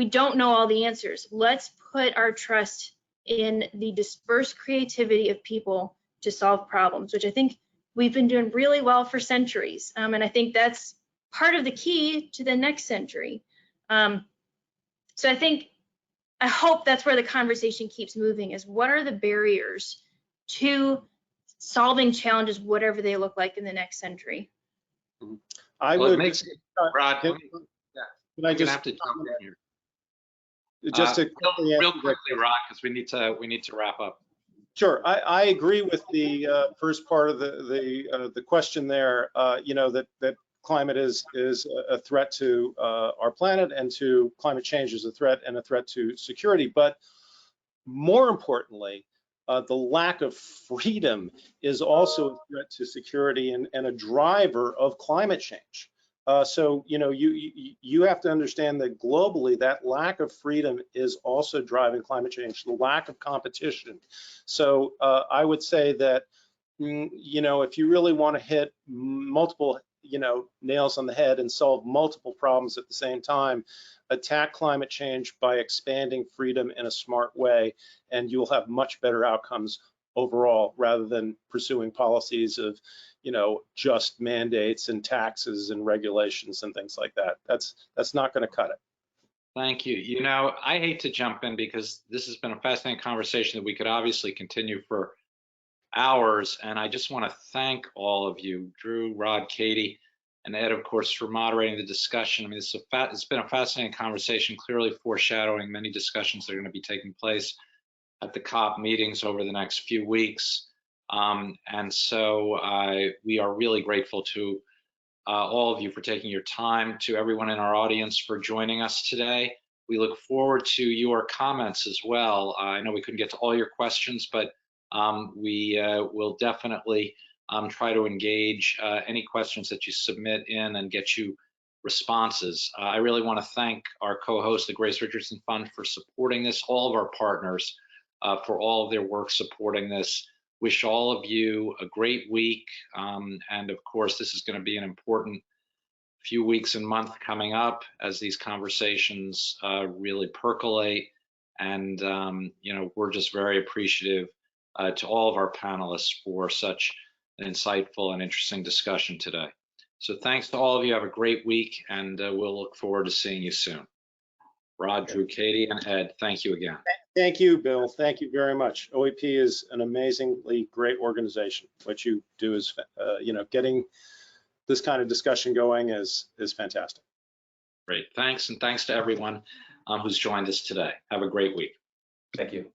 don't know all the answers. Let's put our trust in the dispersed creativity of people to solve problems, which I think we've been doing really well for centuries. And I think that's part of the key to the next century. So I hope that's where the conversation keeps moving, is what are the barriers to solving challenges, whatever they look like in the next century. I Well, would, Rod, can I just have to jump in here. Just to real quickly, Rod, because we need to wrap up. Sure, I agree with the first part of the question there. That climate is a threat to our planet, and to climate change is a threat to security. But more importantly, the lack of freedom is also a threat to security and a driver of climate change. So you have to understand that globally, that lack of freedom is also driving climate change, the lack of competition. So I would say that if you really want to hit multiple nails on the head and solve multiple problems at the same time, attack climate change by expanding freedom in a smart way, and you'll have much better outcomes overall, rather than pursuing policies of just mandates and taxes and regulations and things like that. That's not going to cut it. Thank you. I hate to jump in, because this has been a fascinating conversation that we could obviously continue for hours, and I just want to thank all of you, Drew, Rod, Katie, and Ed, of course, for moderating the discussion. I mean, it's been a fascinating conversation, clearly foreshadowing many discussions that are going to be taking place at the COP meetings over the next few weeks. And so we are really grateful to all of you for taking your time, to everyone in our audience for joining us today. We look forward to your comments as well. I know we couldn't get to all your questions, but we will definitely try to engage any questions that you submit in and get you responses. I really want to thank our co-host, the Grace Richardson Fund, for supporting this, all of our partners for all of their work supporting this. Wish all of you a great week. And of course, this is going to be an important few weeks and month coming up as these conversations really percolate. And, we're just very appreciative to all of our panelists for such an insightful and interesting discussion today. So thanks to all of you. Have a great week, and we'll look forward to seeing you soon. Rod, Drew, Katie, and Ed, thank you again. Thank you, Bill. Thank you very much. OEP is an amazingly great organization. What you do is, getting this kind of discussion going is fantastic. Great. Thanks, and thanks to everyone who's joined us today. Have a great week. Thank you.